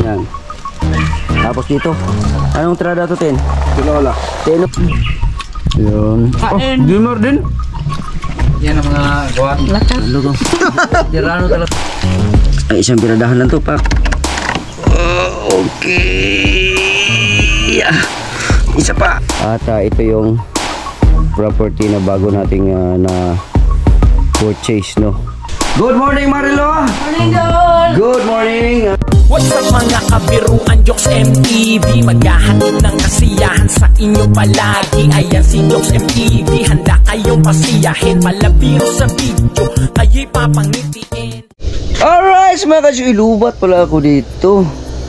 Yan. Tapos dito. Anong trada to, Ten? Tinola. Tino. Yun. Oh, Jumar din. Yan ang mga gawa. Lugo. Dirano talaga. Ay, isang pinadahan lang to, Pak. Okay. Yeah. Isa pa. At ito yung property na bago nating na purchase, no. Good morning, Marilo. Morning, Don. Good morning. What's up mga kabiruan, Jokes MTV, maghahatid ng kasiyahan sa inyo palagi. Ayan si Jokes MTV, handa kayong pasiyahin. Malabiro sa video, kayo'y papangitiin. Alright, mga kadyos, ilubat pala ako dito.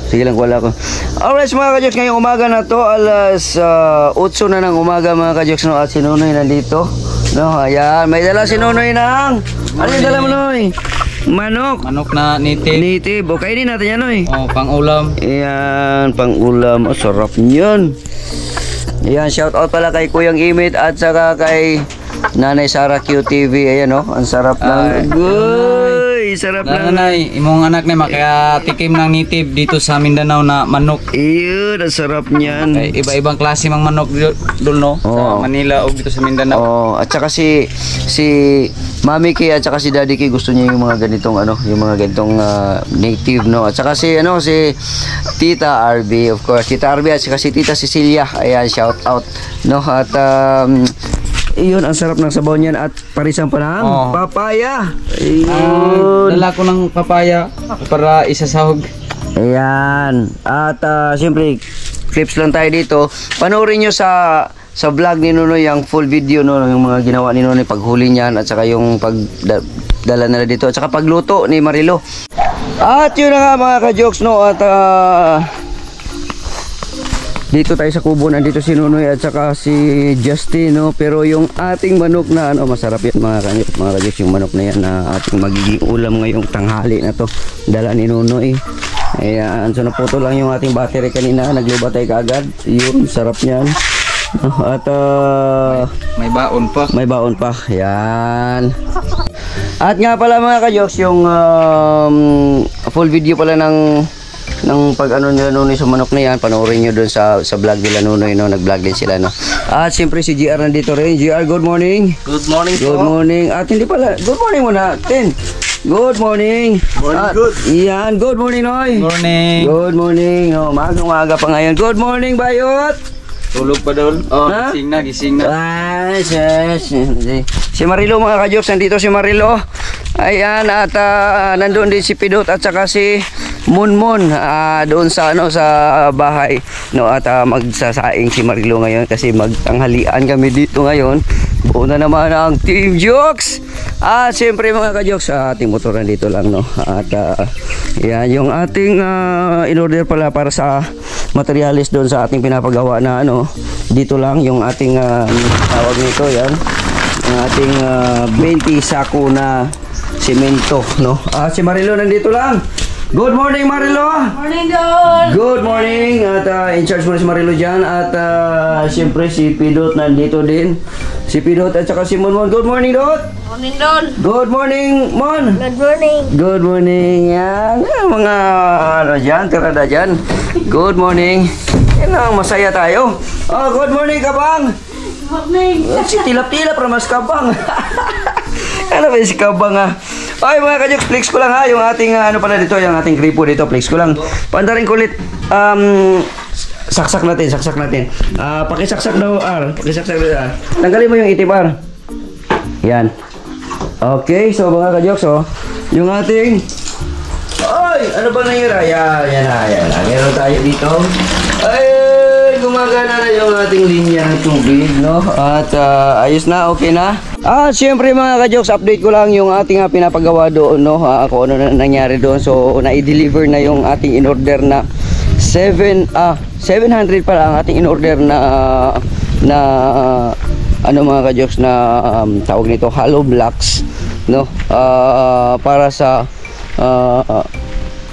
Sige lang, wala ko. Alright, mga kadyos, ngayong umaga na to, alas 8 na ng umaga, mga kadyos, no, at si Nunoy nandito. No, ayan, may dala si Nunoy ng, ano yung dala mo, Noy? Manok. Manok na native. Native. O, kainin natin yan, Noy. Oh, pang ulam. Ayan, pang ulam. Oh, sarap niyan. Ayan, shout out pala kay Kuyang Imit at saka kay Nanay Sara QTV. Ayan, oh, ang sarap ng Uy, sarap lang. Nanay, imong anak na makatikim ng native dito sa Mindanao na manok. Iyon, ang sarap niyan. Kay iba-ibang klase mang manok doon, no? Sa Manila o dito sa Mindanao. Oh, at saka si Mami Ki at saka si Daddy Ki gusto niya yung mga ganitong yung mga ganitong native, no. At saka si Tita RB, of course. Tita RB at saka si Tita Cecilia. Ayan, shout out, no. At iyon, ang sarap ng sabaw niyan at parisan pa ng papaya. Ayun. Dala ko ng papaya para isasahog. Ayan. At siyempre, clips lang tayo dito. Panoorin nyo sa vlog ni Nunoy yung full video, no, yung mga ginawa ni Nunoy, paghuli niyan at saka yung pagdala nila dito at saka pagluto ni Marilo. At yun na nga, mga ka-jokes, no, at dito tayo sa kubo, nandito si Nunoy at saka si Justin, no. Pero yung ating manok na masarap yan, mga ka-jokes, yung manok na yan na ating magiging ulam ngayong tanghali na to, dala ni Nunoy. Ayan, so naputo lang yung ating battery kanina, nagluba tayo kaagad. Yun, sarap niyan. At may baon pa. May baon pa. Yan. At nga pala, mga ka-jokes, yung full video pala ng pag nila Nunoy sa manok na yan, panoorin nyo dun sa vlog nila Nunoy, no. Nag-vlog din sila, no. At siyempre si GR nandito rin. GR, good morning. Good morning. Good morning. At hindi pala, good morning muna. Good morning. Morning, good. Yan, good morning, Noy. Morning. Good morning. Oh, maaga pa ngayon. Good morning, Bayot. Tulog pa doon. Oh, Ha? gising na. Ay, si Marilo, mga ka-jokes, nandito si Marilo. Ayan, at nandun din si Pidot at saka si Munmun doon sa sa bahay, no. At magsasaing si Marilo ngayon kasi magtanghalian kami dito ngayon. Buo na naman ang Team Jokes. At siyempre, mga ka-jokes, ating motor dito lang, no. At yan yung ating in-order pala para sa materialis doon sa ating pinapagawa na dito lang yung ating tawag nito, yan yung ating 20 sako na semento, no. Si Marilo nandito lang. Good morning, Marilo. Morning, Don. Good morning. At in charge mo na si Marilo dyan. At siyempre si Pidot nandito din. Si Pidot at saka si Mon. Good morning, Dot. Morning, Don. Good morning, Mon. Good morning. Good morning. Yan, mga dyan, tirada dyan. Good morning. Yan ang masaya tayo. Oh, good morning, Kabang. Morning. Si tilap-tilap ramas Kabang. Ano ba si Kabang, Ay, mga ka-jokes, flex ko lang, yung ating pala dito, yung ating gripo dito, flex ko lang. Pandarin kulit. Saksak natin. Pakisaksak daw, pakisaksak daw, tanggalin mo yung itip, Yan. Okay, so mga ka-jokes, yung ating ano ba nangyari? Yan. Meron tayo dito. Ay, gumagana na yung ating linya ng tubig, no? At ayos na, okay na. Siyempre, mga ka-jokes, update ko lang yung ating pinapagawa doon, no? Kung ano na nangyari doon. So, na-i-deliver na yung ating in-order na 700 pala ang ating in-order na mga ka-jokes na tawag nito hollow blocks, no. Para sa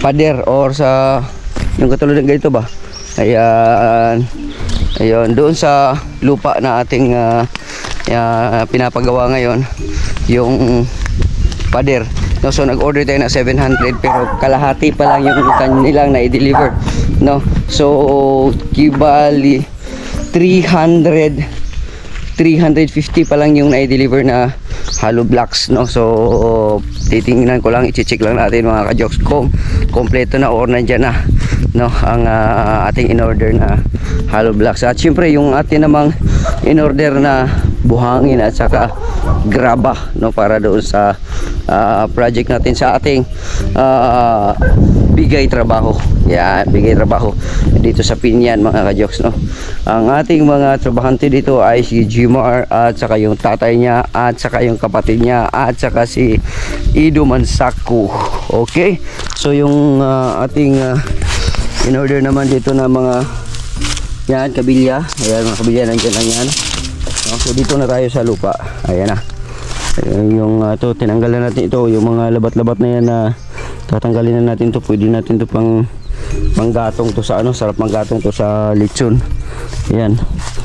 pader or sa yung katulad ng ganito ba. Ayan, ayun, doon sa lupa na ating pinapagawa ngayon yung pader. no. So nag-order tayo ng 700 pero kalahati pa lang yung kanilang na i-deliver, no. So kibali 350 pa lang yung na-deliver na hollow blocks, no. So titingnan ko lang, i-check lang natin mga ka-jokes kung kompleto na or nandyan na, no, ang ating in-order na hollow blocks. At syempre yung ating namang in-order na buhangin at saka graba, no, para doon sa project natin sa ating bigay trabaho. Yan, bigay trabaho dito sa Pinyan mga ka-jokes, no. Ang ating mga trabahante dito ay si Jimar at saka yung tatay niya at saka yung kapatid niya at saka si Ido Mansaku. Okay, so yung ating in-order naman dito na mga yan, kabilya. Ayan mga kabilya, nandiyan lang yan. So dito na tayo sa lupa. Ayan na. Yung to, tinanggalan natin ito. Yung mga labat-labat na yan na tatanggalin na natin to. Pwede natin to panggatong to sa ano. Sarap manggatong to sa lechon. Ayan.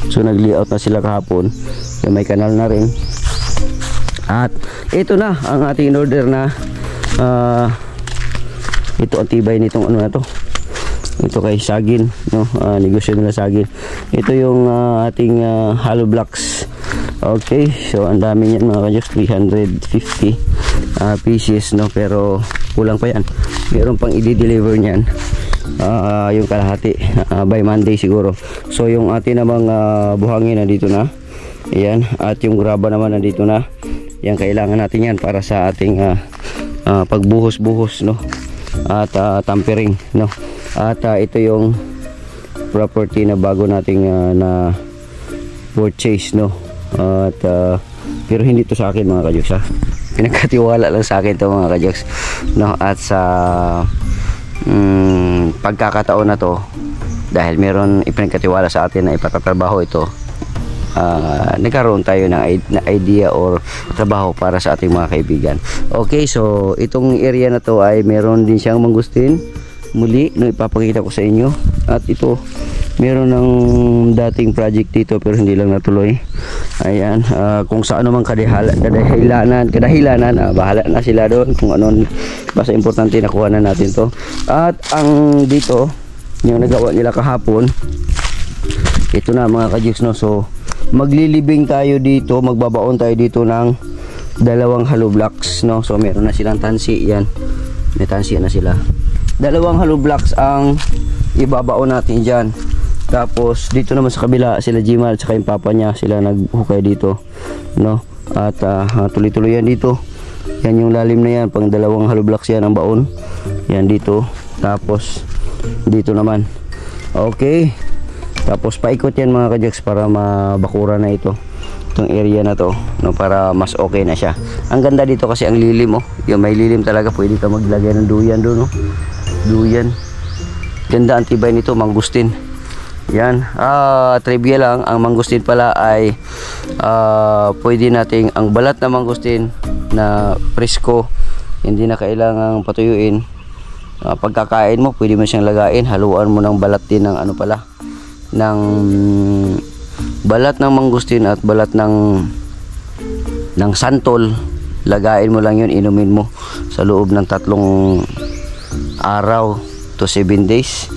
So nag-layout na sila kahapon. Yung may kanal na rin. At ito na ang ating in-order na ito ang tibay nitong ano na to. Ito kay Sagin, no, negosyo nila Sagin. Ito yung ating hollow blocks. Okay, so ang dami niyan mga ka-jokes, 350 pieces, no, pero kulang pa yan. Meron pang i-deliver niyan yung kalahati by Monday siguro. So yung ating namang buhangin nandito na. Ayan, at yung graba naman nandito na. Yan, kailangan natin yan para sa ating pagbuhos-buhos, no, at tampering, no. At ito yung property na bago nating na purchase, no. At pero hindi to sa akin mga ka-jokes, ha. Pinagkatiwala lang sa akin to mga ka-jokes, no. At sa pagkakataon na to, dahil meron ipinagkatiwala sa atin na ipatatrabaho ito, nagkaroon tayo ng idea or trabaho para sa ating mga kaibigan. Okay, so itong area na to ay meron din siyang mangustin. Muli, no, ipapakita ko sa inyo. At ito, meron ng dating project dito pero hindi lang natuloy. Ayan, kung sa ano mang kadahilanan, bahala na sila doon kung ano, basta importante nakuha na natin to. At ang dito, yung nagawa nila kahapon, ito na mga ka-jokes, no. So maglilibing tayo dito, magbabaon tayo dito ng 2 hollow blocks, no. So meron na silang tansi, yan, may tansi na sila. 2 hollow blocks ang ibabaon natin dyan. Tapos dito naman sa kabila sila Jimal at saka yung papa niya, sila naghukay dito, no. At tuloy-tuloy yan dito. Yan yung lalim na yan, pang 2 hollow blocks yan ang baon. Yan dito. Tapos dito naman. Okay, tapos paikot yan mga ka-jokes para mabakura na ito, itong area na to, no, para mas okay na siya. Ang ganda dito kasi ang lilim, oh. Yung may lilim talaga, pwede ka maglagay ng duyan doon, no. Duyan, ganda ang tibay nito, mangustin. Yan, trivia lang, ang mangustin pala ay pwede nating ang balat na mangustin na presko, hindi na kailangang patuyuin. Pagkakain mo, pwede mo siyang lagain, haluan mo ng balat din ng ano pala, ng balat ng mangustin at balat ng santol. Lagain mo lang yun, inumin mo sa loob ng 3 araw to 7 days.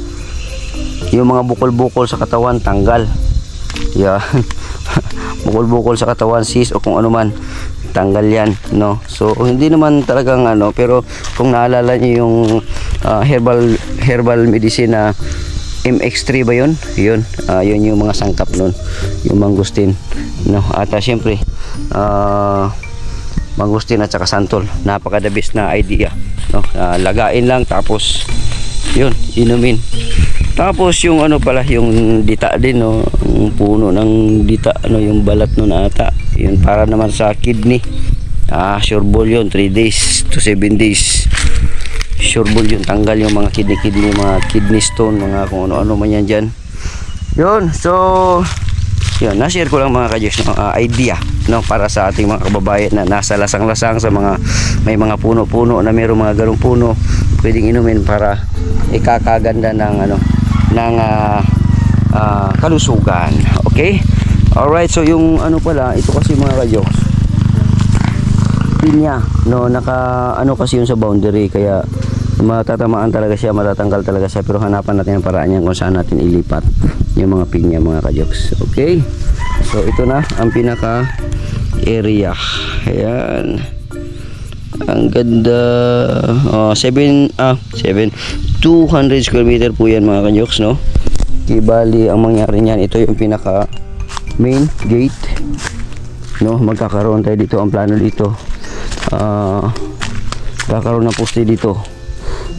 Yung mga bukol-bukol sa katawan, tanggal. Yan. Bukol-bukol sa katawan, sis o kung ano man, tanggal yan, no. So hindi naman talagang ano, pero kung naalala niyo yung herbal medicine na MX3 ba yun? Yun yung mga sangkap nun, yung mangustin, no. At syempre mangustin at saka santol, napaka the best na idea, no. Lagain lang, tapos yun, inumin. Tapos yung ano pala, yung dita din, no, yung puno ng dita, ano, yung balat nun ata, yun para naman sa kidney. Sureball yun, 3 days to 7 days. Sureball yun, tanggal yung mga kidney, mga kidney stone, mga kung ano-ano man yan dyan. Yun, so yun, na-share ko lang mga ka-jokes, no, idea, no, para sa ating mga kababayan na nasa lasang-lasang sa mga may mga puno-puno na mayroong mga ganong puno, pwedeng inumin para ikakaganda ng ano, ng kalusugan. Okay, alright. So yung ano pala, ito kasi mga ka-jokes, pinya. no, naka ano kasi yun sa boundary, kaya matatamaan talaga siya, matatanggal talaga siya, pero hanapan natin ang paraan niyan kung saan natin ilipat yung mga pinya mga kajoks. Okay, so ito na ang pinaka area. Ayan, ang ganda. 200 square meter po yan mga kajoks, no. Bali ang mangyari niyan, ito yung pinaka main gate, no. Magkakaroon tayo dito, ang plano dito kakaroon ng poste dito,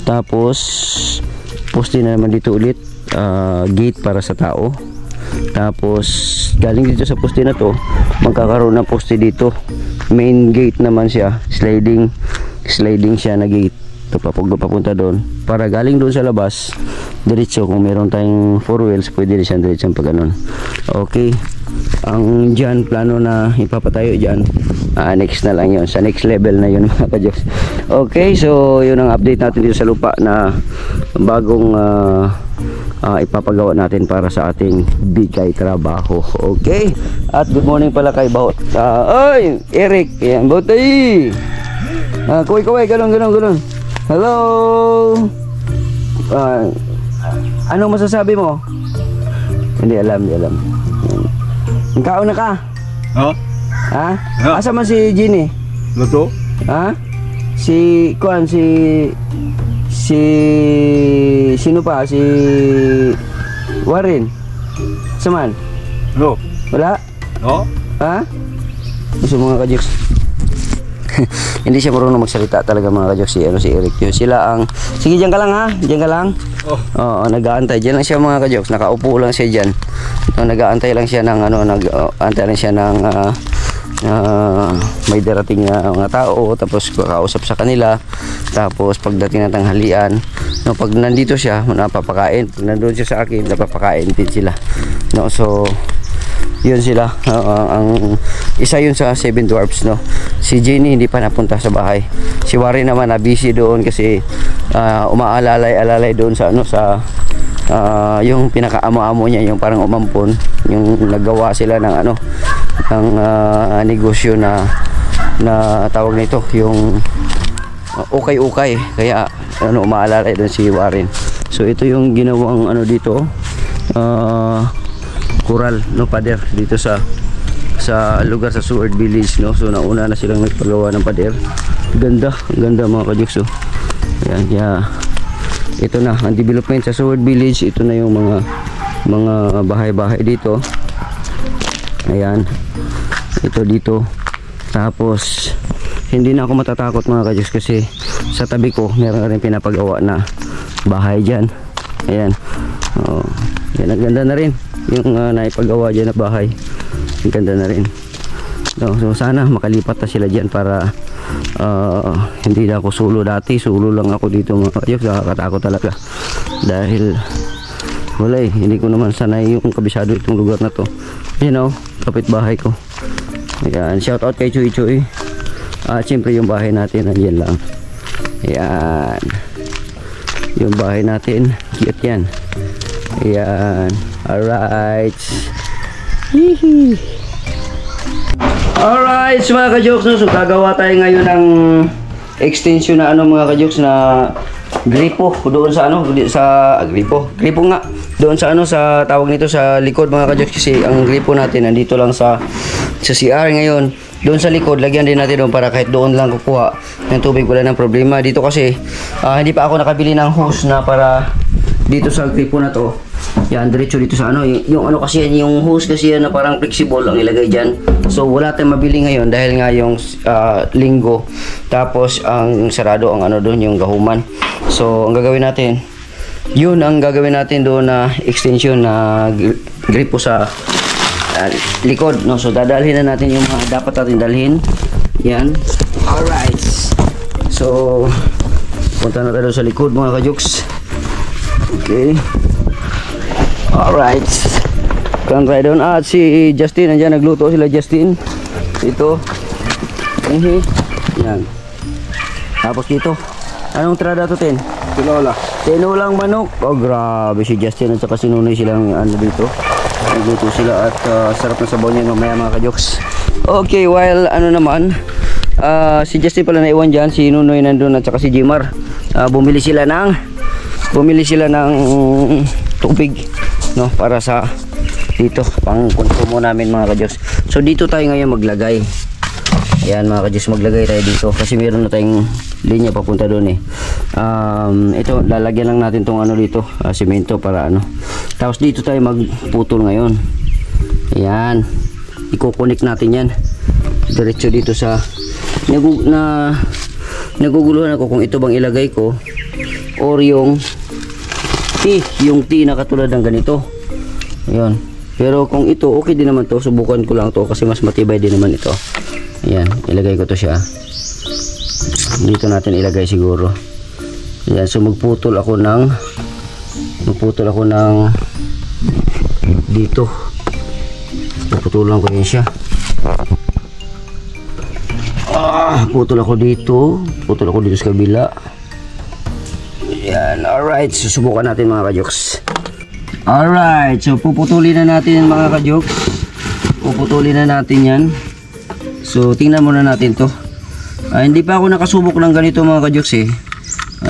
tapos poste na naman dito ulit, gate para sa tao, tapos galing dito sa poste na to magkakaroon ng poste dito, main gate naman siya, sliding siya na gate, papunta doon, para galing doon sa labas diretso, kung meron tayong 4 wheels pwede rin siya diretso pag ganun. Okay, ang dyan plano na ipapatayo dyan, next na lang yun, sa next level na yun mga kajoks. Okay, so yun ang update natin dito sa lupa na bagong ipapagawa natin para sa ating bigay trabaho. Okay, at good morning pala kay Bahot. Oy Eric, yan Botay, kuy galon. Hello, anong masasabi mo? Hindi alam. Ikaw na ka? Oh? Ha? Asa man si Ginny? Luto? Ha? Si Kuan, sino pa? Si Warren? Saman? No. Wala? No? Ha? Gusto mga kajoks. Hindi siya marunong magsalita talaga mga kajoks, si Eric yun. Sila ang, sige dyan ka lang ha, dyan ka lang. Oo, nag-aantay, dyan lang siya mga kajoks, nakaupo lang siya dyan. Nag-aantay lang siya ng nag-aantay lang siya ng may darating na mga tao, tapos kakausap sa kanila, tapos pagdating ng tanghalian, no, pag nandito siya napapakain, pag nandun siya sa akin napapakain din sila, no. So yun sila, ang isa yun sa 7 dwarfs, no. Si Jenny hindi pa napunta sa bahay, si Warren naman na busy doon kasi umaalalay doon sa yung pinakaamo-amo niya, yung parang umampon, yung naggawa sila ng ng negosyo na tawag nito yung ukay-ukay, kaya umaalalay doon si Warren. So ito yung ginawang dito, coral, no, pader dito sa lugar sa Seward Village, no. So nauna na silang nagpagawa ng pader. Ganda mga kajoks. So ayan, ito na ang development sa Seward Village. Ito na yung mga bahay-bahay dito. Ayan, ito dito. Tapos hindi na ako matatakot mga kajoks kasi sa tabi ko meron rin pinapagawa na bahay dyan. Ayan, yan, ang ganda na rin yung naipagawa dyan na bahay. Ang ganda na rin. So sana makalipat na sila dyan para hindi na ako sulo. Dati sulo lang ako dito mga kajoks, nakakatakot talaga dahil wala hindi ko naman sanay yung kabisado itong lugar na to, kapit bahay ko. Ayan, shout out kay Chuy. Siyempre yung bahay natin nandiyan lang. Ayan, yung bahay natin, cute yan. Ayan, alright. Alright, mga kajoks, no? So gagawa tayo ngayon ng extension na mga kajoks na gripo doon sa gripo nga doon sa sa tawag nito sa likod mga kajoks, kasi ang gripo natin nandito lang sa CR ngayon. Doon sa likod lagyan din natin doon para kahit doon lang kukuha ng tubig wala nang problema. Dito kasi hindi pa ako nakabili ng hose na para dito sa gripo na to. Yan, diretso dito sa yung kasi yung hose kasi na parang flexible ang ilagay dyan. So wala tayong mabili ngayon dahil nga yung linggo, tapos ang sarado ang doon yung gahuman. So ang gagawin natin, yun ang gagawin natin doon na extension na gripo sa likod, no. So dadalhin na natin yung mga dapat natin dalhin. Yan, alright. So punta na tayo sa likod mga kajoks. Okay, alright, kan tayo doon. At si Justin nandiyan, nagluto sila Justin ito. Yan, tapos dito anong trada to, tinolang manok. Oh grabe, si Justin at saka si Nunoy silang dito nagluto sila at sarap na sabaw niya mamaya mga kajoks. Okay, while naman Si Justin pala naiwan dyan, si Nunoy nandun at saka si Jimar. Bumili sila ng tubig, no, para sa dito pang konsumo namin mga ka-Diyos. So dito tayo ngayon maglagay. Ayan mga ka-Diyos, maglagay tayo dito kasi meron na tayong linya papunta doon eh. Ito lalagyan lang natin tong ano dito, semento para ano. Tapos dito tayo magputol ngayon. Ayan, i-connect natin yan diretso dito sa naguguluhan ako kung ito bang ilagay ko or yung T na katulad ng ganito. Ayun. Pero kung ito okay din naman to, subukan ko lang to kasi mas matibay din naman ito. Ayan, ilagay ko to siya. Dito natin ilagay siguro. Ayan, so magputol ako ng dito. Puputulan ko yun siya. Putol ako dito sa kabila. Yan, alright, susubukan natin mga ka-Joks. Alright, so puputulin na natin mga ka-Joks. Puputulin na natin yan. So tingnan muna natin to. Hindi pa ako nakasubok ng ganito mga ka-Joks eh.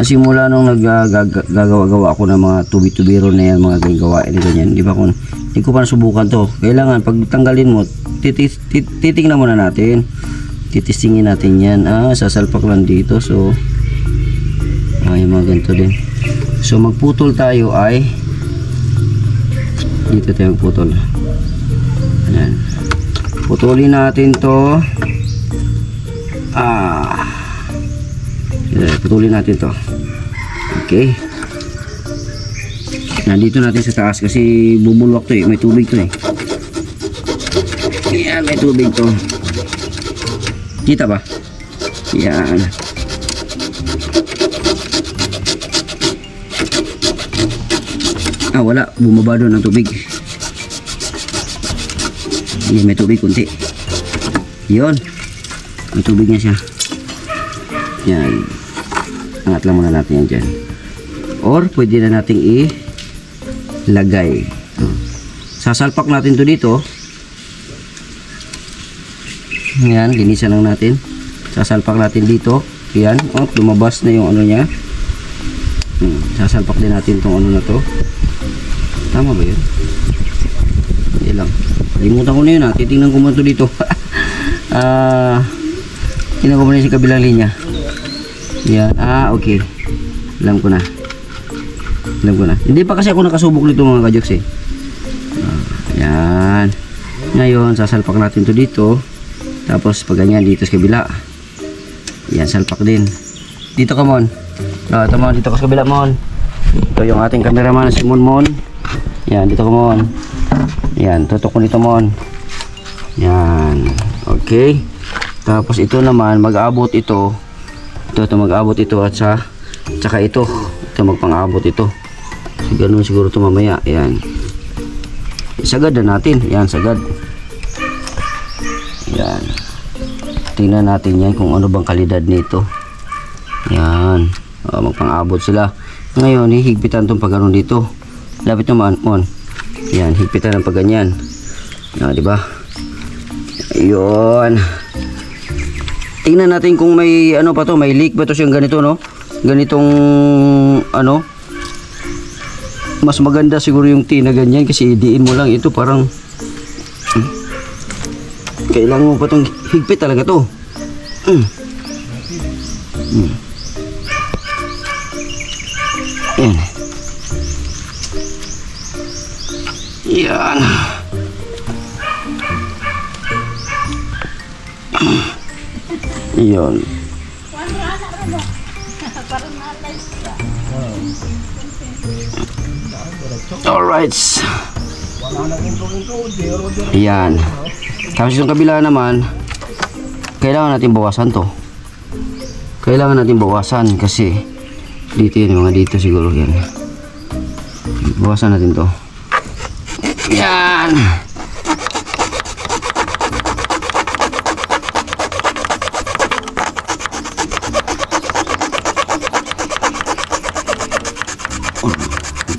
Simula nung naggagawa ako ng mga tubi-tubiro na yan, mga gawain ganyan. Hindi ko pa nasubukan to. Kailangan pag tanggalin mo, titingnan muna natin. Titistingin natin yan. Sasalpak lang dito. So yung mga ganito din. So magputol tayo ay dito tayo magputol. Ayan. Putulin natin to. Putulin natin to. Okay. Nandito natin sa taas kasi bubulwak to eh. May tubig to eh. Ayan, may tubig to. Kita ba? Yan. Wala. Bumaba doon ang tubig. Yan, may tubig kunti. Yun. May tubig niya siya. Yan. Angat lang muna natin yan dyan. Or, pwede na nating ilagay. Sasalpak natin to dito. Yan, linisan lang natin. Sasalpak natin dito. Yan, lumabas na yung ano niya. Sasalpak din natin tong ano na to. Tama ba yun? Hindi lang. Limutan ko na yun titingnan ko muna to dito. Tingnan ko muna yung kabilang linya. Yan, okay. Alam ko na. Hindi pa kasi ako nakasubok nito mga ka-Joks eh. Yan. Ngayon, sasalpak natin to dito. Tapos pag ganyan dito sa kabila. Yan, salpak din. Dito ka Mon. Ito Mon, dito ka sa kabila Mon. Ito yung ating cameraman si Mon. Yan, dito ka Mon. Yan, tutok ko dito Mon. Yan. Okay. Tapos ito naman mag-abot ito. Ito mag-abot ito at saka ito. Ito magpang-abot ito. So, ganun siguro ito mamaya. Yan. Sagad na natin. Yan, sagad. Yan. Tingnan natin yan kung ano bang kalidad nito. Yan. Magpang-abot sila. Ngayon, hihigpitan itong pag-ganon dito. Lapit naman, Mon. Yan, higpitan ng pag-ganyan. Yan, diba? Ayun. Tingnan natin kung may ano pa to, may leak ba to siyang ganito, no? Ganitong ano? Mas maganda siguro yung tina ganyan kasi idiin mo lang ito parang kailangan mo pa itong higpit talaga to. Yan. Yan. Yan. Alright. Yan. Tapos yung kabila naman, kailangan natin bawasan to. Kailangan natin bawasan kasi dito yan, mga dito siguro yan. Bawasan natin to. Yan.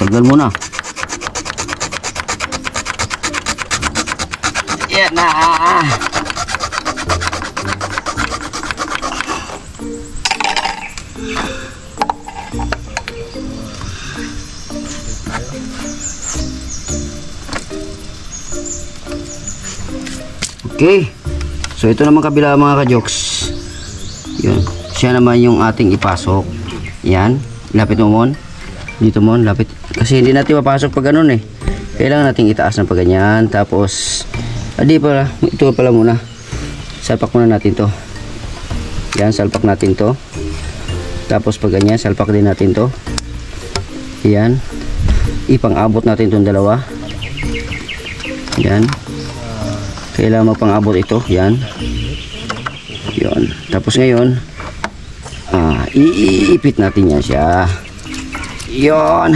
Tagal mo na. Yan na. Okay. So ito naman kabila mga ka-jokes. Yun. Siya naman yung ating ipasok. Yan. Lapit mo mon. Dito mon. Lapit. Kasi hindi natin mapasok pag ganun eh. Kailangan natin itaas ng pag ganyan. Tapos, adi pala. Ito pala muna. Salpak muna natin to. Yan. Salpak natin to. Tapos pag ganyan. Salpak din natin to. Yan. Ipang-abot natin itong dalawa. Yan. Kailangan mapang-abot ito. Yan. Yan. Tapos ngayon, iipit natin yan siya. Yan.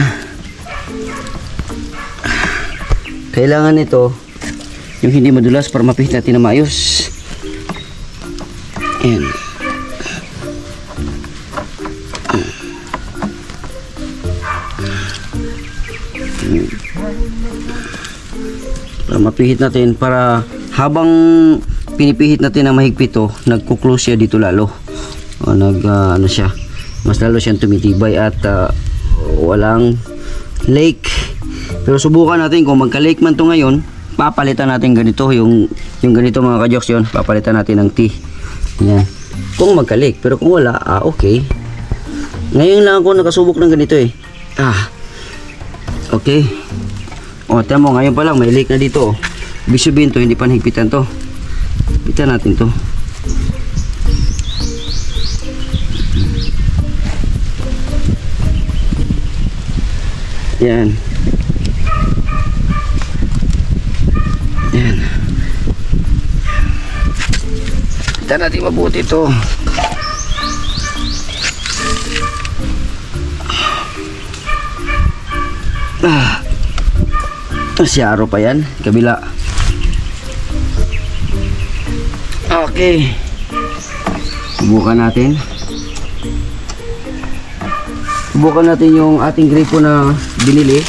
Kailangan ito, yung hindi madulas para mapihit natin na maayos. Yan. Para mapihit natin, para habang pinipihit natin ang mahigpit to, nagkuklose siya dito lalo. O ano siya, mas lalo siyang tumitibay at walang lake. Pero subukan natin kung magka-lake man to ngayon, papalitan natin ganito, yung ganito mga ka-jokes yun, papalitan natin ng T. Yan. Kung magka-lake, pero kung wala, okay. Ngayon lang ako nakasubok ng ganito eh. Okay. O, tiyan mo, ngayon pa lang may lake na dito. Ibig sabihin to, hindi pa nahigpitan to. Higpitan natin to. Yan. Yan. Higpitan natin mabuti to. Siyaro pa yan, kabila. Okay. Subukan natin. Subukan natin yung ating gripo na binili.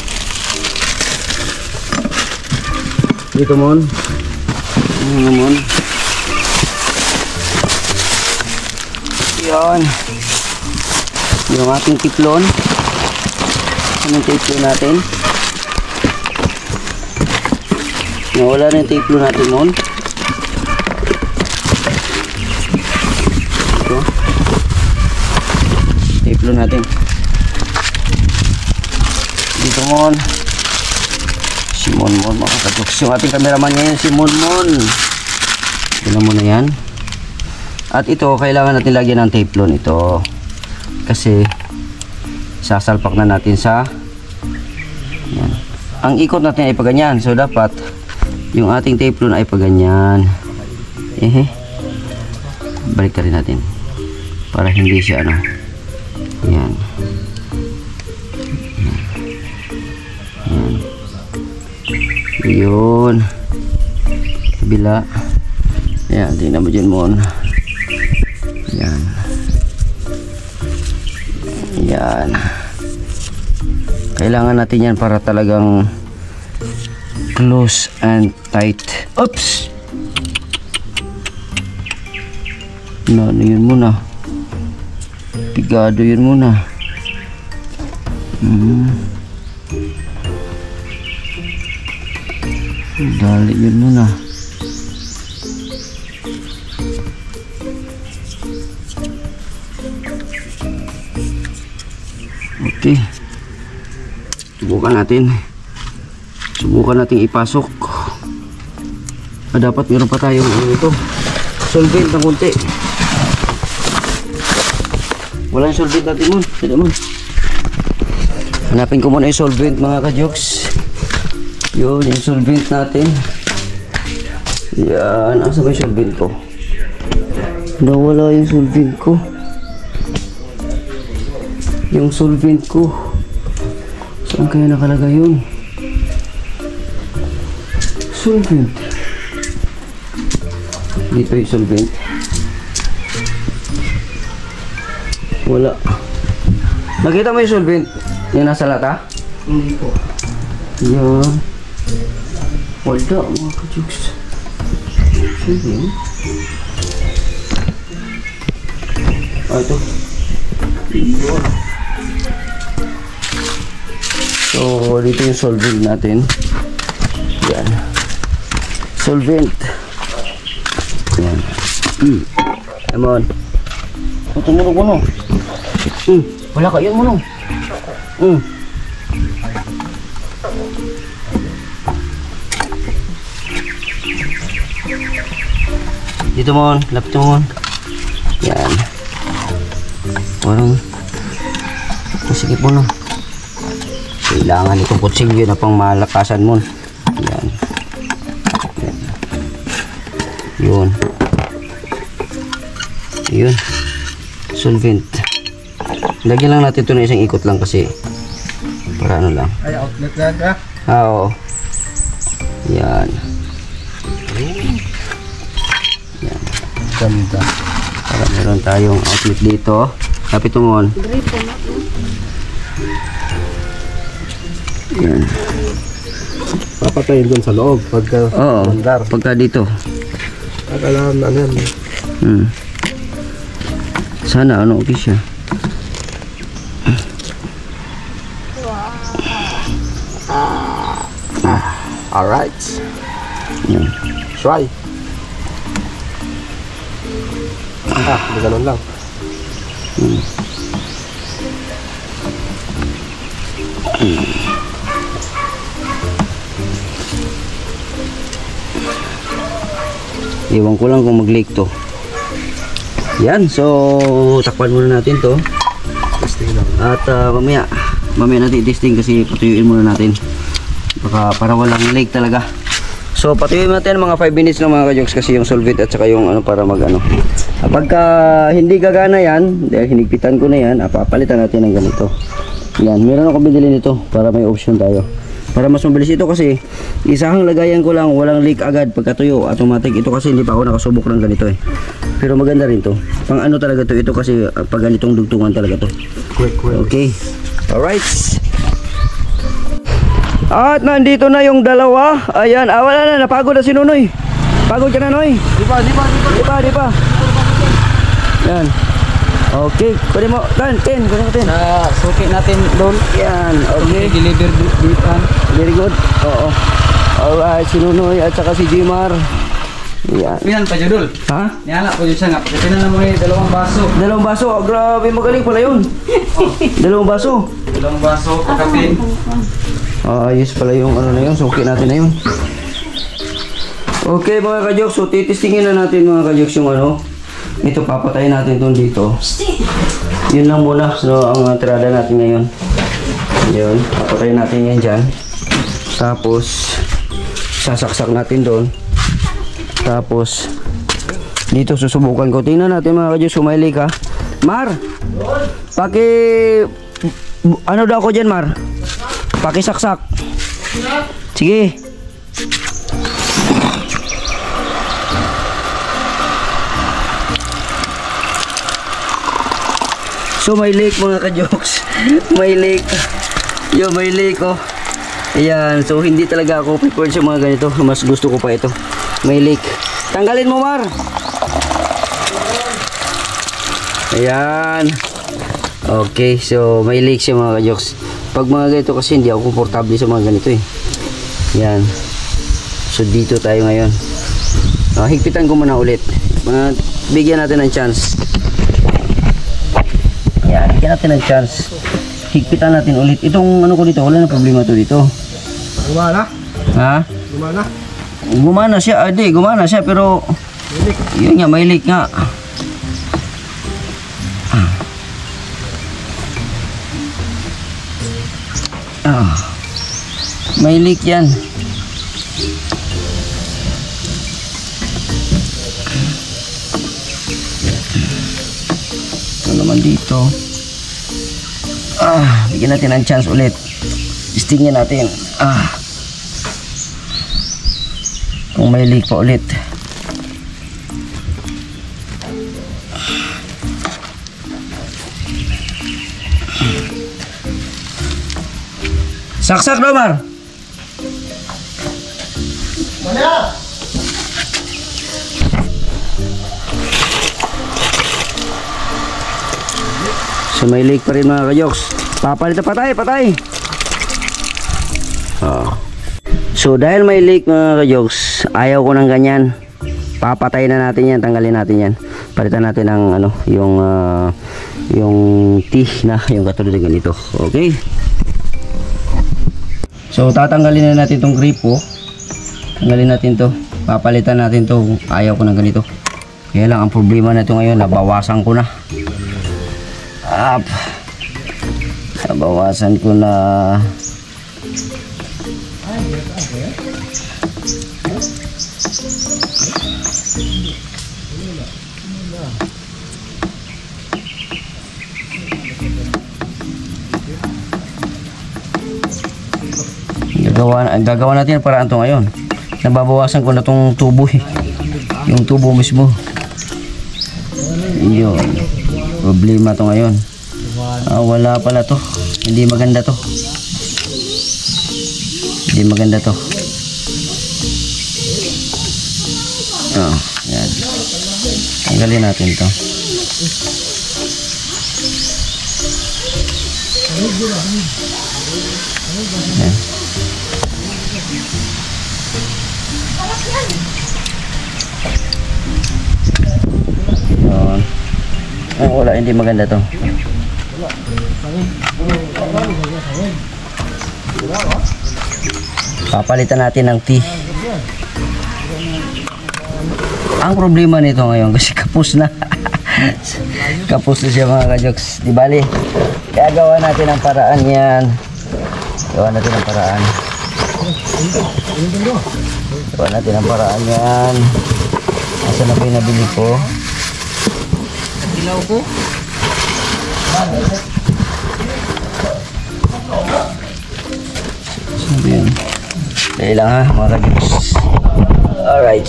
Dito mon. Mon. Yan. Yung ating tiplon. Anong tiplon natin? Nawala na yung tape natin noon. Ito. Tape natin. Dito mon. Si Mon mga ka-jokes. Yung ating cameraman ngayon si Mon. Tignan mo na yan. At ito kailangan natin lagyan ng tape ito. Kasi sasalpak na natin sa yan. Ang ikot natin ay paganyan. So dapat yung ating tape ay paganyan. Balik rin natin para hindi siya ano. Yan. Yan. Yun. Kabila. Yan, tingnan mo dyan mon. Yan. Yan. Kailangan natin yan para talagang close and tight. Oops! Ano yun muna? Pigado yun muna. Dali yun muna. Okay. Subukan natin. Subukan natin ipasok. Dapat meron pa tayong ito. Solvent ng konti. Wala yung solvent natin mo. Tidak mo. Hanapin ko muna yung solvent mga ka-jokes. Yun, yung solvent natin. Yan. Asa ba yung solvent ko? Nawala yung solvent ko. Yung solvent ko. Saan kaya nakalagay yun? Solvent. Dito yung solvent. Wala. Nakita mo yung solvent? Yung nasa lata? Hindi po. Yan. Wala mga ka-jokes. Solvent. Ito. Yan. So, dito yung solvent natin. Yan. Solvent. Yan. Come on. Tumunog mo, no? Wala ka, yun mo, no? Dito mo, lapit mo. Yan. Parang masikip mo, no? Kailangan itong kutsilyo na pang malakasan mo. Yan. Yan. Yun. Yun. Solvent. Lagyan lang natin ito na isang ikot lang kasi para ano lang. Ay, outlet na ka? Oo. Yan. Yan. Ganda. Para meron tayong outlet dito. Kapit mo. Yan. Papatayin dun sa loob pagka mandar. Pagka dito. Alam na yan. Sana ano okay siya. Alright. Yan. Try. Hindi ganun lang. Iwan ko lang kung mag-leak to. Yan, so takpan muna natin to. Testing lang. At mamaya natin testing kasi patuyuin muna natin. Baka para walang leak talaga. So patuyuin natin mga 5 minutes lang mga kajoks kasi yung solvent at saka yung ano para mag ano. Pagka hindi gagana yan, dahil hinigpitan ko na yan, papalitan natin ng ganito. Yan, meron ako binili nito para may option tayo. Para mas mabilis ito kasi isang lagayan ko lang, walang leak agad pagkatuyo, automatic. Ito kasi hindi pa ako nakasubok ng ganito eh. Pero maganda rin to. Pang ano talaga to, ito kasi pag ganitong dugtungan talaga to. Quick. Okay. Alright. At nandito na yung dalawa. Ayan, wala na, napagod na si Nunoy. Pagod ka na, Noy? Di pa. Yan. Okay, pwede mo, pwede mo 10. Sa suki natin doon. Yan, okay. Deliver dito. Very good. Oo. Alright, si Nunoy at saka si Jimar. Yan. Pinan pa Jodol. Ha? Niala po yun siya nga. Pinan na mo yung 2 baso. 2 baso. Oh, grabe, magaling pala yun. 2 baso. 2 baso, pagkapin. Ayos pala yung ano na yun. Suki natin na yun. Okay mga kajoks. So titistingin na natin mga kajoks yung ano. Ito papatayin natin itong dito. Yun lang muna. So ang tirada natin ngayon. Yun. Papatayin natin yan dyan. Tapos sasaksak natin doon. Tapos dito susubukan ko. Tingnan natin mga kajoks. Sumili ka. Mar! Paki... Ano daw ako dyan, Mar? Pakisaksak. Sige. So may leak mga ka-jokes. May leak. Yo, may leak oh. Ayan, so hindi talaga ako prepared sa mga ganito. Mas gusto ko pa ito. May leak. Tanggalin mo, Mar. Ayan. Okay, so may leak siya mga ka-jokes. Pag mga ganito kasi hindi ako komportable sa mga ganito eh. Yan. So dito tayo ngayon. Higpitan ko muna ulit. Bigyan natin ng chance. Yan, bigyan natin ng chance. Higpitan natin ulit. Itong ano ko dito, wala na problema to dito. Gumana? Ha? Gumana? Gumana siya. Hindi, gumana siya pero yun nga, may leak nga. May leak yan. Ito naman dito. Bigyan natin ng chance ulit. Testingin natin. Kung may leak pa ulit. Saksak daw, Mar. Mana? So may leak pa rin mga kajoks. Papalitan, patay. So dahil may leak mga ka-jokes, ayaw ko ng ganyan. Papatay na natin yan, tanggalin natin yan. Palitan natin ng ano, yung tea na yung katulad ng ganito. Okay? So tatanggalin na natin tong gripo. Tanggalin natin to. Papalitan natin to. Ayaw ko ng ganito. Kaya lang ang problema na ito ngayon, nabawasan ko na. Nabawasan ko na. Gagawa natin ang paraan to ngayon. Nababawasan ko na tong tubo eh. Yung tubo mismo. Yun. Problema to ngayon. Wala pala to. Hindi maganda to. Hindi maganda to. Yan. Tanggalin natin to. Yan. Wala, hindi maganda to. Papalitan natin ng tea. Ang problema nito ngayon kasi kapos na. Kapos na siya mga ka-jokes. Di bali, gagawa natin ang paraan yan. Gawa natin ang paraan. Gawa natin ang paraan yan. Asa na pinabili ko? Ilaw ko. Sabi yan. Dahil lang ha mga ka-jokes. Alright.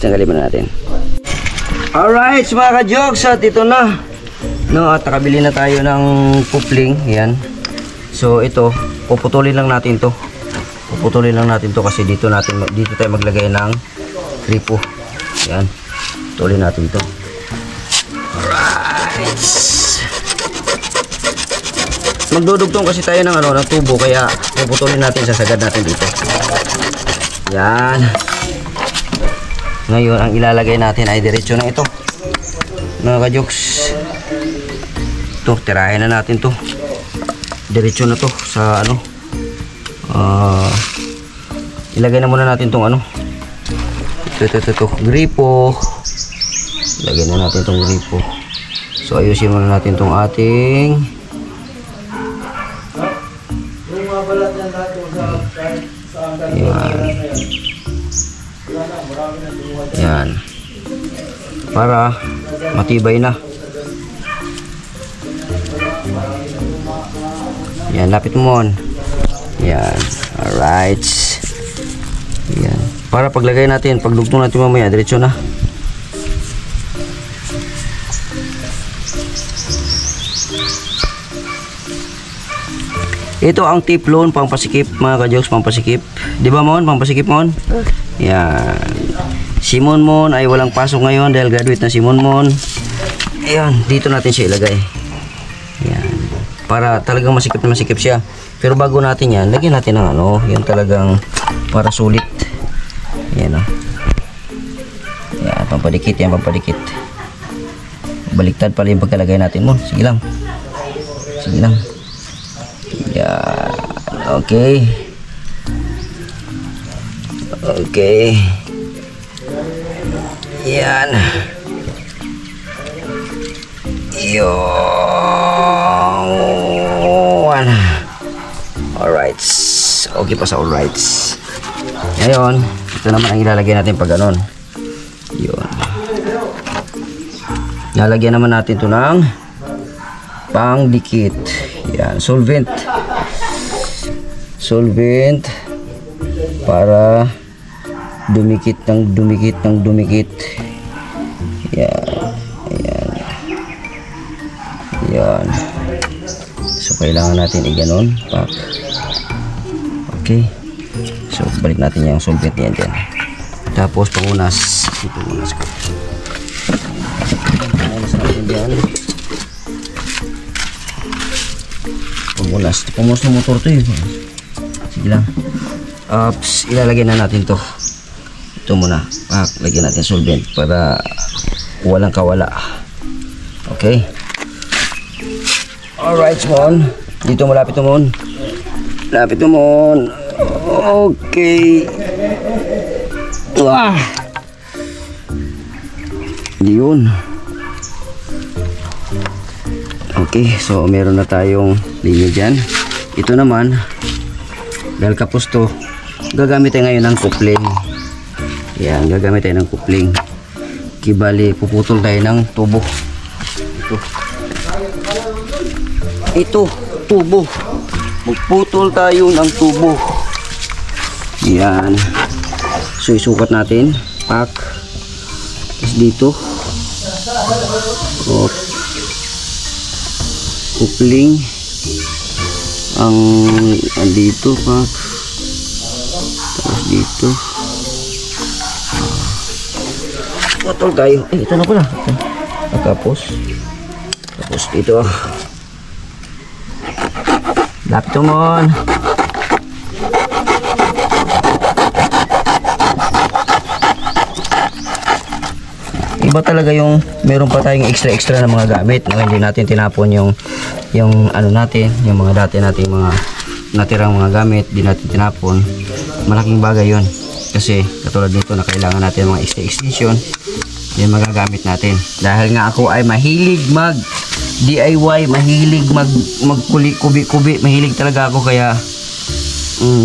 Tanggalin muna natin. Alright mga ka-jokes. At ito na. No, at nakabili na tayo ng coupling. Yan. So ito, puputulin lang natin to. Puputulin lang natin to kasi dito tayo maglagay ng gripo. Yan. Putulin natin to. Alright. Magdudugtong kasi tayo ng ng tubo kaya puputulin natin, sasagad natin dito. Yan. Ngayon ang ilalagay natin ay diretso na ito. Mga ka-jokes. Ito, tirahin na natin to. Diretso na to sa ilagay na muna natin tong ito gripo. Ilagay na natin tong gripo. So ayusin muna natin tong ating yan para matibay na. Yan, lapit mo on. Yan, alright. Yan, para paglagay natin, pagdugtong natin mamaya, diretso na. Ito ang tiplon, pampasikip mga ka-jokes, pampasikip. Di ba Mon? Pampasikip Mon? Yan. Si Mon ay walang pasok ngayon dahil graduate na si Mon. Ayan, dito natin siya ilagay. Yan. Para talagang masikip na masikip siya. Pero bago natin yan, lagyan natin ng yan talagang para sulit. Yan Yan, pampadikit yan, pampadikit. Baliktad pala yung pagkalagay natin Mon. Sige lang. Sige lang. Yan. Okay. Okay. Yan. Yun. Alright. Okay pa sa alright. Ngayon, ito naman ang ilalagay natin pag ganon. Yun. Lalagyan naman natin ito ng pangdikit. Yan. Solvent. Solvent. Para dumikit ng dumikit ng dumikit. Yan. Yan. Yan. So kailangan natin i-ganon. Pak. Okay. So balik natin yung solvent yan dyan. Tapos pangunas. Pangunas ko. Pangunas natin dyan. Pangunas. Pangunas ng motor to yun. Sige lang. Ilalagay na natin to. Ito muna. Lagyan natin solvent para walang kawala. Okay. Alright, Mon. Dito mo, lapit mo, Mon. Lapit mo, Mon. Okay. Yun. Okay, so meron na tayong linya dyan. Ito naman, dahil kapos to, gagamit tayo ngayon ng kupling. Yan, gagamit tayo ng kupling. Kibali, puputol tayo ng tubo. Ito, tubo. Magputol tayo ng tubo. Yan. So, isukat natin. Pak. Tapos dito. Kupling. Ang dito, pak. Tapos dito. Putol tayo. Ito na pala. Tapos dito. Lapit mo. Iba talaga yung meron pa tayong extra na mga gamit na hindi natin tinapon yung ano natin, yung mga dati nating mga natirang mga gamit, di natin tinapon. Malaking bagay yon kasi katulad nito na kailangan natin mga extension, yung magagamit natin. Dahil nga ako ay mahilig mag DIY, mahilig mag kubi-kubi, mahilig talaga ako, kaya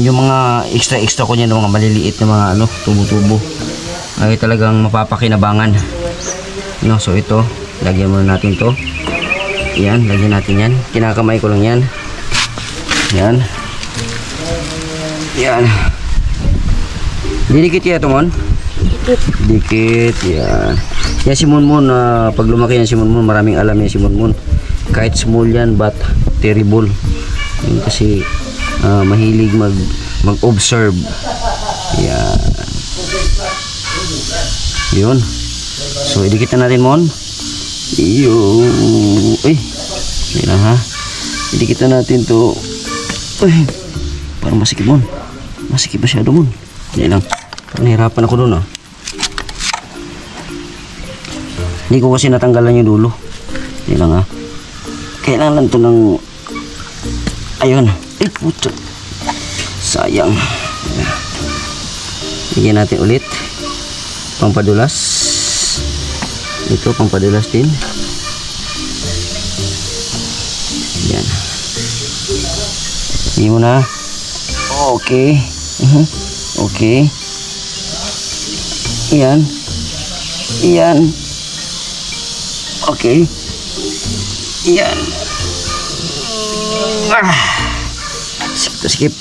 yung mga extra ko niyan, mga maliliit na mga ano, tubo-tubo ay talagang mapapakinabangan. No, so ito, lagyan muna natin to. Yan, lagyan natin yan. Kinakamay ko lang yan. Yan. Yan. Didikit kaya ito, Mon? Dikit, yan. Yan si Monmon, pag lumaki yan si Monmon, maraming alam yan si Monmon. Kahit small yan, but terrible. Yan, kasi mahilig mag-observe. Yan. Yun. So, idikit na natin, Mon. Yan lang, ha. Idikit na natin to. Uy, parang masikip, Mon. Masikip masyado, Mon. Yan lang. Parang nahirapan ako dun, Hindi ko kasi natanggalan yung dulo. Yan lang, ha. Kailangan to ng... Ayun. Ay, puto. Sayang. Bigyan natin ulit. Pampadulas. Ito, pampadulas din. Yan. Hindi mo na. Okay. Okay. Yan. Yan. Okay. Yan. Skip.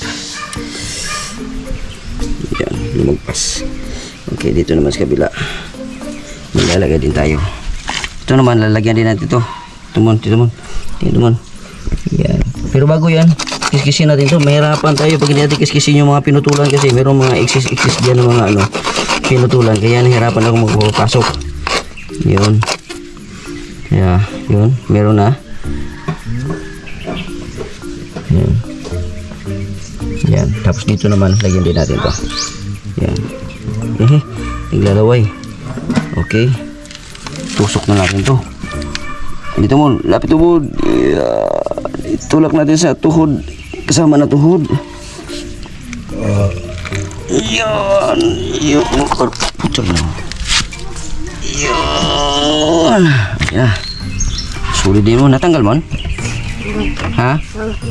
Yan, lumagpas. Okay, dito naman sa kabila. Maglalagay din tayo. Ito naman, lalagyan din natin ito. Tumon. Yan. Pero bago yan, kiskisin natin ito. Mahirapan tayo pag hindi natin kiskisin yung mga pinutulan kasi mayroong mga excess dyan ng mga ano, pinutulan. Kaya nahirapan ako magpapasok. Yun. Kaya, yun. Meron na. Yan. Yan. Tapos dito naman, lagyan din natin ito. Yan. Naglalaway. Okay. Tusok na natin to. Dito mo, lapit tuhod. Itulak natin sa tuhod. Kasama na tuhod. Yan. Yan. Putol na. Yan. Yan. Sulit din mo. Natanggal mo? Ha?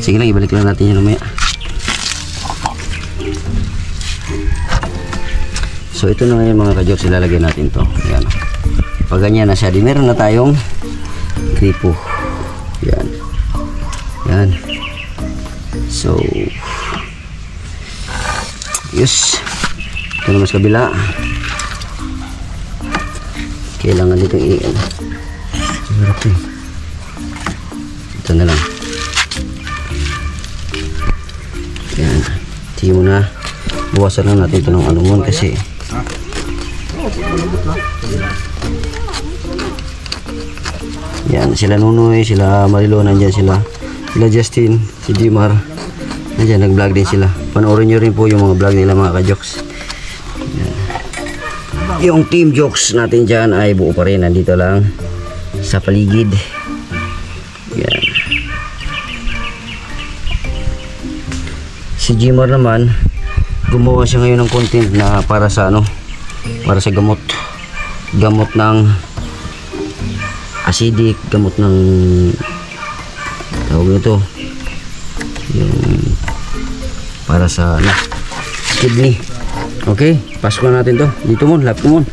Sige lang, ibalik lang natin yan umaya. So ito na ngayon mga ka-jokes, ilalagay natin to. Yan. Pag ganyan na siya, di meron na tayong gripo. Yan. Yan. So yes. Ito naman sa kabila. Kailangan dito i-ano. Ito na lang. Yan. Tingin mo na. Buwasan lang natin ito ng alumon kasi yan, sila Nunoy, sila Marilo, nandyan sila Justin, si Jimar, Nandiyan, nag-vlog din sila. Panoorin nyo rin po yung mga vlog nila mga ka-jokes. Yan. Yung team jokes natin dyan ay buo pa rin. Nandito lang sa paligid. Yan. Si Jimar naman, gumawa siya ngayon ng content na para sa ano, para sa gamot ng acidic, gamot ng tawag nito yung para sa ano, kidney. Okay, pasok na natin to dito mo, lapit mo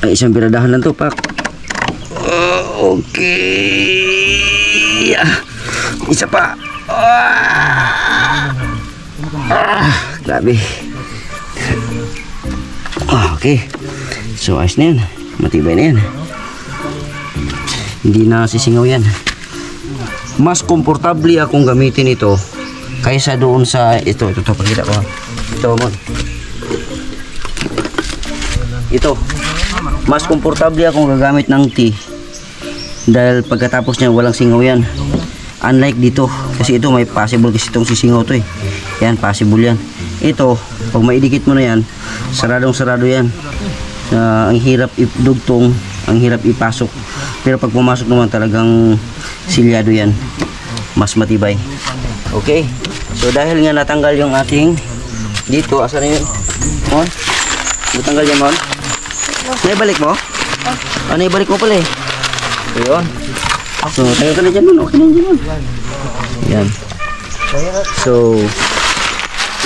ay isang piradahan lang to, pak. Okay, isa pa. Grabe. Okay. So, ayos na yan. Matibay na yan. Hindi na sisingaw yan. Mas komportable akong gamitin ito kaysa doon sa ito. Ito, pakita ko. Ito, mo. Ito. Mas komportable akong gagamit ng tea dahil pagkatapos niya walang singaw yan. Unlike dito, kasi ito may possible kasi itong sisingaw to eh. Yan, possible yan. Ito, pag maidikit mo na yan, saradong sarado yan. Ang hirap idugtong, ang hirap ipasok. Pero pag pumasok naman talagang silyado yan. Mas matibay. Okay. So dahil nga natanggal yung ating dito, asan na yun? Mon? Natanggal yan, Mon? Naibalik mo? Naibalik mo pala eh. So yun. So, tayo ka na dyan, Mon. Okay na dyan, Mon. Yan. So,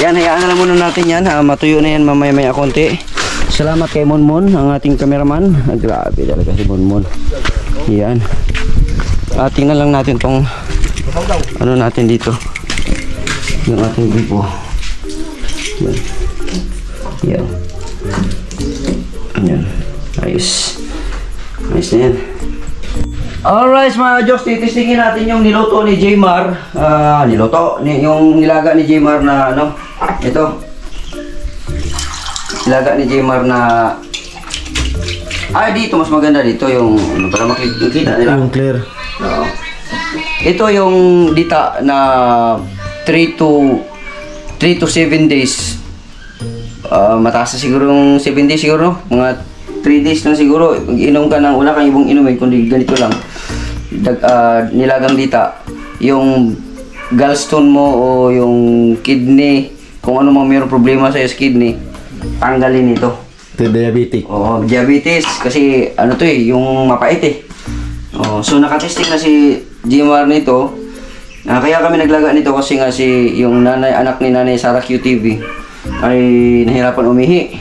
yan, hayaan na lang muna natin yan. Matuyo na yan mamaya-maya konti. Salamat kay Monmon, ang ating cameraman. Grabe talaga si Monmon. Yan. Tingnan lang natin tong ano natin dito. Yung ating gripo. Yan. Yan. Yan. Ayos. Ayos na yan. Alright mga jokes, titistingin natin yung niluto ni Jmar. Yung nilaga ni Jmar na ano, ito. Nilaga ni Jmar na dito mas maganda dito yung ano, para makikita nila. Yung clear. Oo. Ito yung dita na 3 to 7 days. Mataas na siguro yung 7 days siguro, mga 3 days lang siguro. Inom ka ng wala kang ibang inumin kundi ganito lang. Nilagang dita, yung gallstone mo o yung kidney, kung ano mang mayroong problema sa kidney, tanggalin ito. Ito diabetic. Oo, diabetes kasi ano to eh, yung mapait eh. So nakatesting na si Jmar nito. Kaya kami naglaga nito kasi nga yung anak ni Nanay Sara QTV ay nahirapan umihi.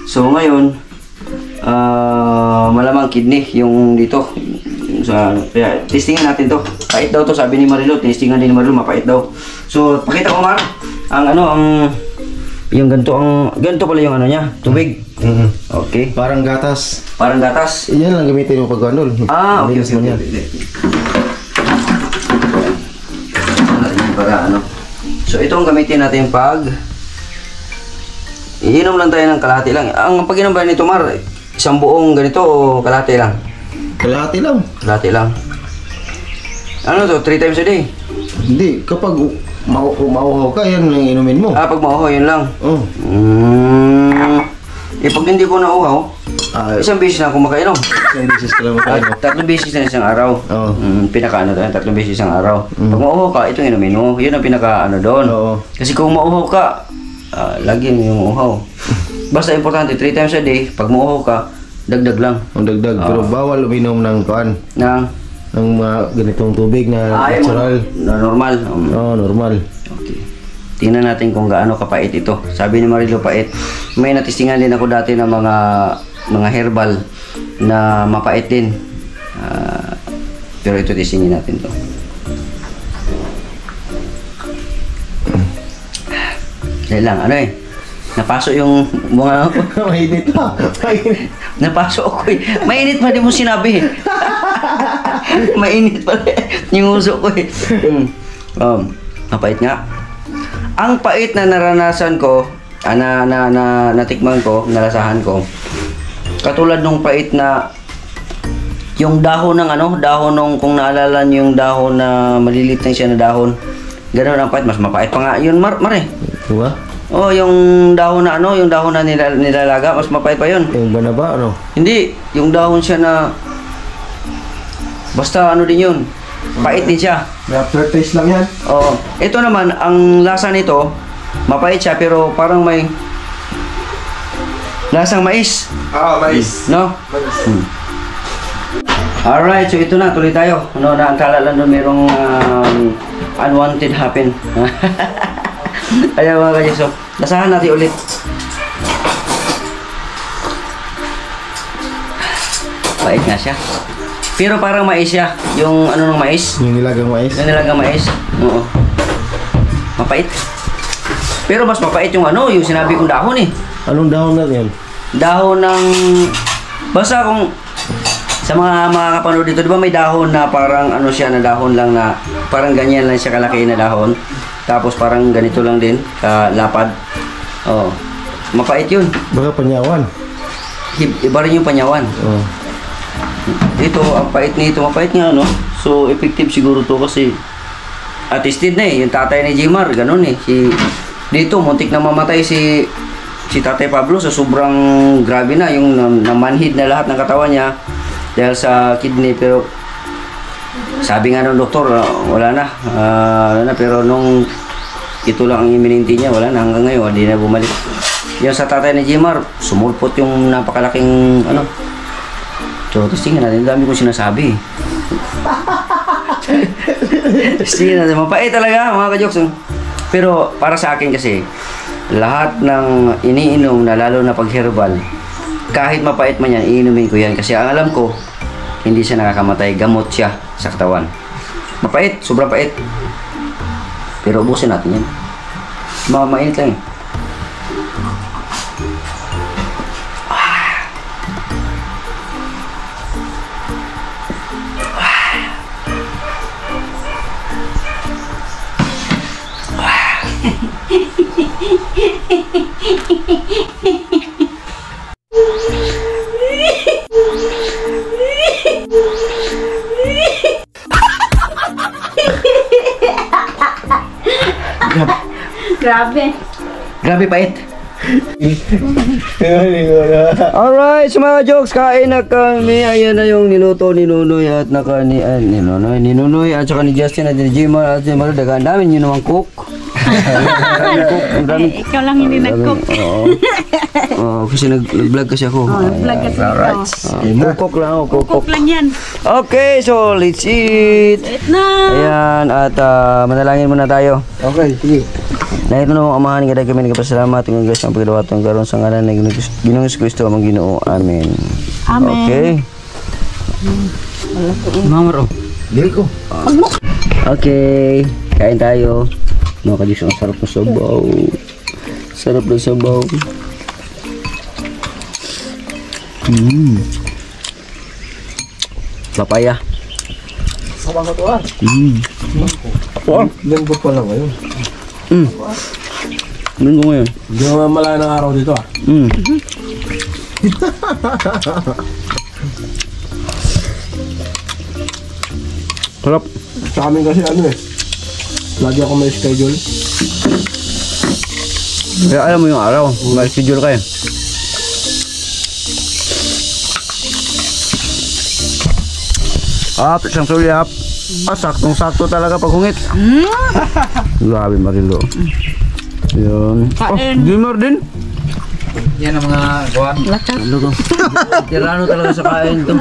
So ngayon malamang kidney yung dito. Kaya testingin natin to. Pait daw to, sabi ni Marilo. Testingan din ni Marilo, mapait daw. So pakita ko, Mar, yung ganito pala yung ano niya, tubig. Okay. Parang gatas. Parang gatas. Yan lang gamitin mo pag ano. Okay. Para ano. So ito ang gamitin natin pag iinom lang tayo ng kalahati lang. Ang pag-inom ba nito, Mar, isang buong ganito o kalahati lang? Kalahati lang. Kalahati lang. Ano to? 3 times a day? Hindi. Kapag mauhaw ka, yan lang inumin mo. Pag mauhaw, yun lang. Oh. Pag hindi ko nauhaw, isang beses na ako makainom. Isang beses ka lang makainom. 3 beses na isang araw. Oo. Pinaka-ano tayo, 3 beses isang araw. Pag mauhaw ka, itong inumin mo. Yun ang pinaka-ano doon. Oo. Kasi kung mauhaw ka, lagyan mo yung uhaw. Basta importante, 3 times a day, pag mauhaw ka, dagdag lang. Ang dagdag. Pero bawal uminom ng kuan. Ng mga ganitong tubig na natural. Normal. Normal. Okay. Tingnan natin kung gaano kapait ito. Sabi ni Marilo, pait. May natistingan din ako dati ng mga herbal na mapait din. Pero ito tistingin natin to. Dahil lang, ano eh. Napasok yung mga... Mainit pa. Mainit. Napasok ako eh. Mainit pa, di mo sinabi eh. Mainit pa yung uso ko eh. Mapait nga. Ang pait na naranasan ko, natikman ko, nalasahan ko, katulad nung pait na yung dahon ng dahon nung, kung naalala niyo yung dahon na maliliit lang siya na dahon, Ganun ang pait, mas mapait pa nga yun, Mare. Diba? Oh, yung dahon na ano, yung dahon na nilalaga, mas mapait pa yun. Yung banaba, ano? Hindi, yung dahon siya na basta ano din yun. Pait din siya. May aftertaste lang yan. Oo. Ito naman, ang lasa nito, mapait siya pero parang may lasang mais. Mais. No? Alright, so ito na, tuloy tayo. Ano na, ang kala lang doon merong unwanted happen. Ayan mga kajik, so lasahan natin ulit. Pait nga siya. Pero parang mais siya. Yung ano ng mais. Yung nilagang mais. Yung nilagang mais. Oo. Mapait. Pero mas mapait yung ano, yung sinabi kong dahon eh. Anong dahon na yan? Dahon ng... Basta kung... Sa mga kapanood dito, di ba may dahon na parang ano siya na dahon lang na parang ganyan lang siya kalaki na dahon. Tapos parang ganito lang din, kalapad. Oh. Mapait yun. Baka panyawan. Iba rin yung panyawan. Oh. Ito, ang pait nito, mapait nga no. So effective siguro to kasi attested na eh. Yung tatay ni Jimar, ganun eh. Dito, muntik na mamatay si Tatay Pablo sa sobrang grabe na. Yung namanhid na lahat ng katawan niya dahil sa kidney, pero sabi nga ng doktor, wala na, pero nung ito lang ang imininti niya, wala na hanggang ngayon, hindi na bumalik. Yung sa tatay ni Jimar, sumulpot yung napakalaking ano. So, tingnan natin, dami kong sinasabi. Tingnan natin, mapait talaga mga kajoks. Pero para sa akin kasi, lahat ng iniinom na lalo na pag herbal, kahit mapait man yan, iinumin ko yan. Kasi ang alam ko, hindi siya nakakamatay. Gamot siya sa katawan. Mapait, sobrang pait. Pero ubusin natin yan. Mainit lang eh. Grabe. Grabe pait. Alright, so mga jokes, kain na kami. Ayan na yung niluto ni Nunoy at ni Nunoy at saka ni Justin at ni Jimar at ni Maru. Dagaan namin yun naman cook. Ikaw lang hindi nag-cook. Oo, kasi nag-vlog kasi ako. Nag-vlog kasi ikaw. Cook lang ako, Cook lang yan. Okay, so let's eat. Eat na. Ayan, at manalangin muna tayo. Okay, sige. Na ito na amahan nga kami nagpasalamat ng Diyos ang paggawa itong karoon sa ngalan ng Ginoong Kristo ang Ginoo. Amen. Amen. Okay. Mamaro. Dili ko. Okay. Kain tayo. Mga ka-Diyos, ang sarap ng sabaw. Sarap ng sabaw. Papaya. Sama ka to ah. Linggo pa lang ngayon. Linggo ngayon. Hindi naman malaya ng araw dito ah. Sarap. Sa amin kasi ano eh. Lagi ako may schedule. Kaya alam mo yung araw. May schedule kayo. Isang sulyap. Saktong-sakto talaga pag hungit. Grabe Marilo. Yun. Gamer din. Yan ang mga gawa. Ano ko? Tirano talaga sa kain to.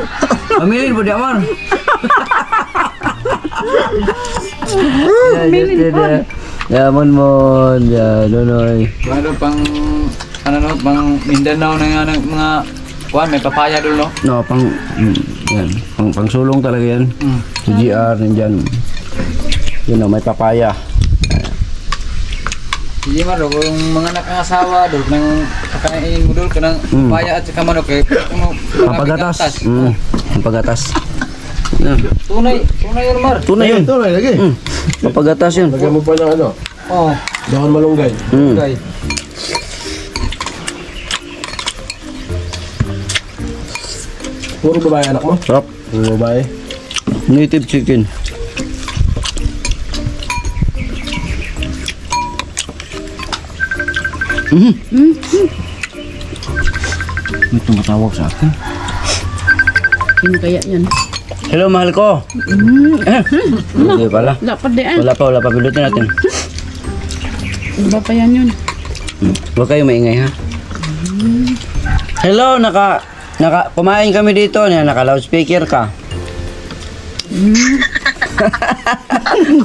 Amilin po di Amar. Yaman mo. Yan, Nonoy. Ano pang pang Mindanao na mga kuan, may papaya doon no. No, yan. Pang sulong talaga yan. Si GR nandiyan. Yun o, may papaya. Hindi man ro kung mga nakangasawa doon nang kakainin mo doon kanang papaya at saka manok kay Pampagatas. Pampagatas. Tunay yun Mar. Tunay yun. Ito, lagi. Pampagatas yun. Lagyan mo pa ng ano. Oh, Dahon malunggay. okay. Puro babae anak mo? Sarap. Puro babae. Native chicken. May tumatawag sa akin. Sino kaya yan? Hello, mahal ko. Hindi pala. Dapat di Wala pa. Pilutin natin. Iba pa yan yun. Huwag kayo maingay, ha? Hello, kumain kami dito. Naka-loudspeaker ka.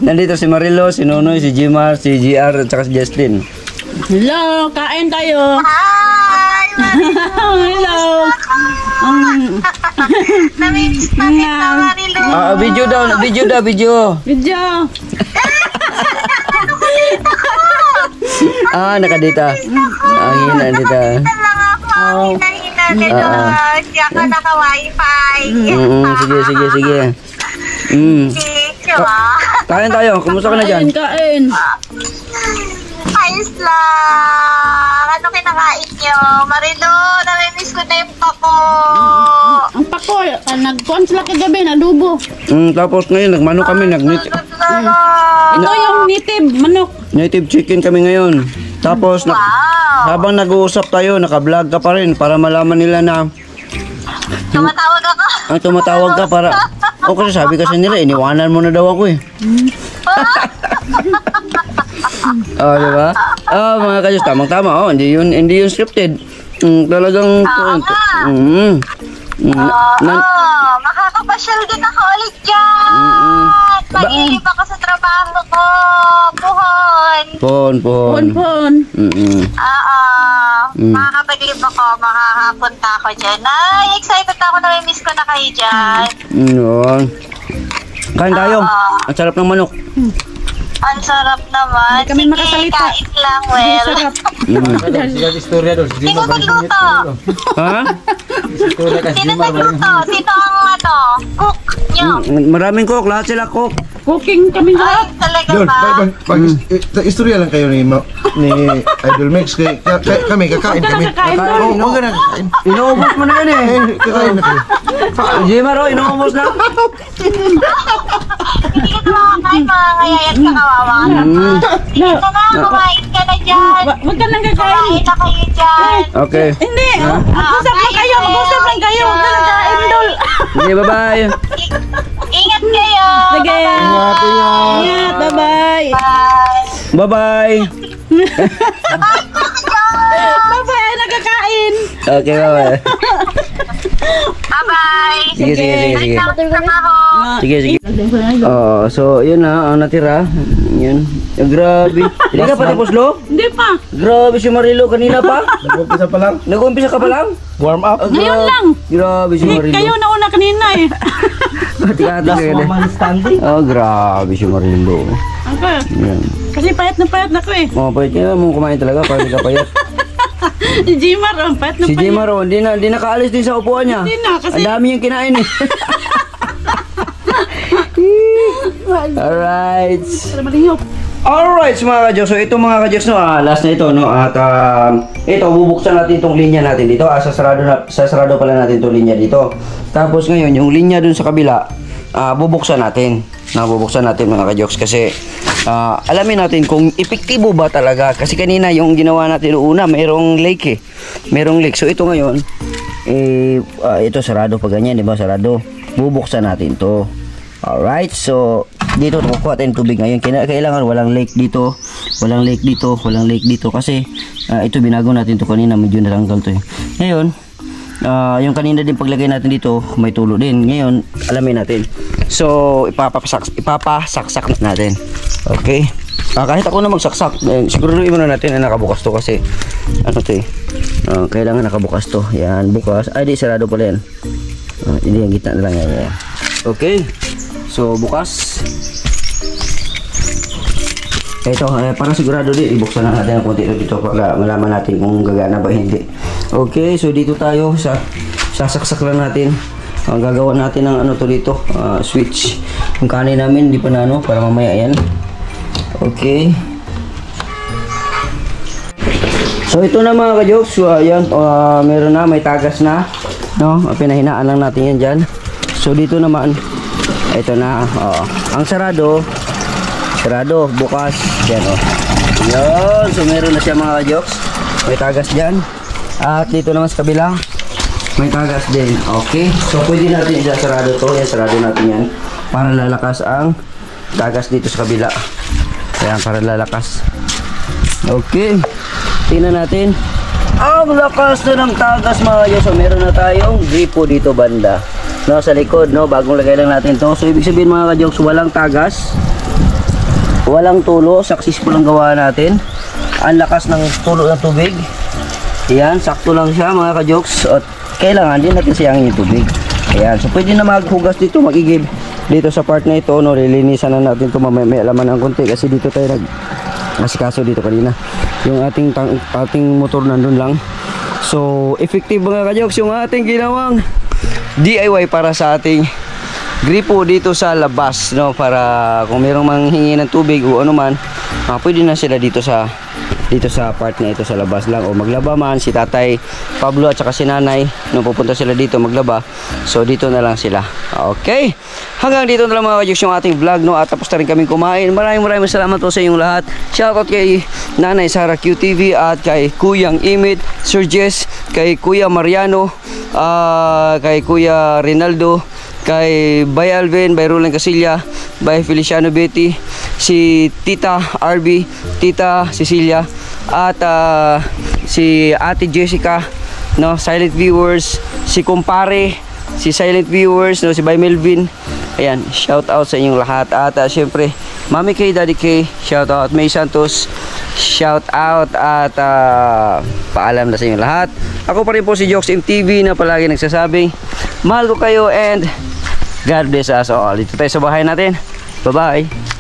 Nandito si Marilo, si Nonoy, si Jimar, si GR, at saka si Justin. Hello, kain tayo. Hi! Hello. Naminis na kita, Marilu. Video daw. Video. Nakadita. Ang hina dita. lang ako. Hina-hina nito. Siya ka naka-wifi. Sige. Thank you, Kain tayo. Kumusta ka na dyan? Kain. Ayos lang. Ano kinakain nyo? Marilu, namimiss ko na yung pako. Ang pako, nag-kuhan sila kagabi, nadubo. Tapos ngayon, nagmano kami. Ito yung native manok. Native chicken kami ngayon. Tapos, habang nag-uusap tayo, naka-vlog ka pa rin para malaman nila na Tumatawag ako. ang tumatawag ka para... O kasi sabi kasi nila, iniwanan mo na daw ako eh. Diba? Mga kajos, tamang-tama. Hindi yun scripted. Talagang... Makakapasyal din ako ulit dyan. Mag-iib ako sa trabaho ko. Puhon. Pon. Makakapag-iib ako. Makakapunta ako dyan. Ay, excited ako na may miss ko na kayo dyan. Yun. Kain tayo. Ang sarap ng manok. Ang sarap naman. Hindi kami Sige, makasalita. kain lang, well. Sarap. Sige, istorya doon. Sino nagluto? Ha? Istorya ka, Sino Jimar. nagluto? Sino ang cook nyo? Maraming cook. Lahat sila cook. Cooking kami Ay, lahat. talaga Yun, ba? istorya lang kayo ni Idol Mix. Kami, kakain kami. Kakain doon. Huwag ka na kakain. Inuubos mo na yan eh. Kakain na kayo. Jimaro, inuubos na. Hindi ka makakain, mga ngayayat ka kawawa. Sige ka na, kumain ka na dyan. Huwag ka nang kakain. Kumain na kayo dyan. Okay. Hindi. Mag-usap lang kayo. Mag-usap lang kayo. Huwag ka nang kain, Dol. Okay, bye-bye. Ingat kayo. Sige. Ingat. Bye-bye. Bye. Bye-bye. Bye-bye. Ay, nagkakain. Okay, bye-bye. Bye-bye. Sige. Bye na sa trabaho. Sige. So, yun na, ang natira. Yun. Grabe. Hindi ka pa tapos, Lo? Hindi pa. Grabe si Marilo kanina pa. Nag-umpisa pa lang. Nag-umpisa ka pa lang? Warm up. Ngayon lang. Grabe si Marilo. Kayo nauna kanina eh. Grabe si Marilo. Okay. Yan. Kasi payat na ko eh. Pwede ka mong kumain talaga para hindi ka payat. Si Jimar, payat na Si payat. Jimaro, hindi na kaalis din sa upuan niya. Hindi na, kasi- Ang dami yung kinain eh. Alright. Para malihok. Alright mga kajoks, so ito mga kajoks no, last na ito no, at ito bubuksan natin itong linya natin dito, sasarado pala natin itong linya dito. Tapos ngayon yung linya dun sa kabila, bubuksan natin mga kajoks kasi alamin natin kung epektibo ba talaga, kasi kanina yung ginawa natin una, mayroong leak so ito ngayon, ito sarado pa ganyan, diba sarado, bubuksan natin to. Alright, so dito kukuha tayong tubig ngayon. Kailangan walang leak dito, walang leak dito kasi ito binago natin to kanina, medyo natanggal to eh. Ngayon, yung kanina din paglagay natin dito, may tulo din. Ngayon, alamin natin. So, ipapasaksak natin. Okay? Kahit ako na magsaksak, siguruhin muna natin na nakabukas to kasi ano to eh. Kailangan nakabukas to. Yan, bukas. Ay, di sarado pala yan. Hindi, yung gitna na lang yan. Okay. So, bukas. Ito, para sigurado din, ibuksan na natin ang konti dito para malaman natin kung gagana ba hindi. Okay, so dito tayo sasaksak lang natin. Gagawa natin ng ano to dito, switch. Yung kanin namin, hindi pa na ano, para mamaya yan. Okay. So, ito na mga ka-jokes. So, ayan, meron na, may tagas na. No, pinahinaan lang natin yan dyan. So, dito naman, ito na, ang sarado bukas yan. Yun, so meron na siya mga ka-jokes. May tagas dyan. At dito naman sa kabila, may tagas din. Okay. So, pwede natin isasarado to. Yan, sarado natin yan. Para lalakas ang tagas dito sa kabila. Ayan, para lalakas. Okay. Tingnan natin. Ang lakas na ng tagas mga Diyos. So, meron na tayong gripo dito banda. No, sa likod, no? Bagong lagay lang natin to. So, ibig sabihin mga ka-jokes, walang tagas. Walang tulo. Successful ang gawa natin. Ang lakas ng tulo ng tubig. Ayan, sakto lang siya mga ka-jokes. At kailangan din natin sayangin yung tubig. Ayan, so pwede na maghugas dito, mag-igib dito sa part na ito, no? Lilinisan na natin ito, may alaman ng konti kasi dito tayo nag-asikaso dito kanina. Yung ating motor nandun lang. So, effective mga ka-jokes yung ating ginawang DIY para sa ating gripo dito sa labas, no? Para kung mayroong manghingi ng tubig o ano man, pwede na sila dito sa part na ito sa labas lang, o maglaba man si Tatay Pablo at saka si Nanay nung pupunta sila dito maglaba, so dito na lang sila. Okay, hanggang dito na lang mga ka-jokes yung ating vlog, no? At tapos na rin kaming kumain. Maraming salamat po sa inyong lahat. Shoutout kay Nanay Sara QTV at kay Kuyang Imit, Sir Jess, kay Kuya Mariano, kay Kuya Rinaldo, kay Bay Alvin, Bay Roland Casilla, Bay Feliciano Betty, si Tita RB, Tita Cecilia, at si Ate Jessica, no, silent viewers, si Kumpare, si silent viewers, no, si Bay Melvin. Ayan, shout out sa inyong lahat. At syempre, Mami K, Daddy K, shout out. May Santos, shout out. At paalam na sa inyong lahat. Ako pa rin po si Jokes MTV na palagi nagsasabing mahal ko kayo and God bless us all. Dito tayo sa bahay natin. Bye bye.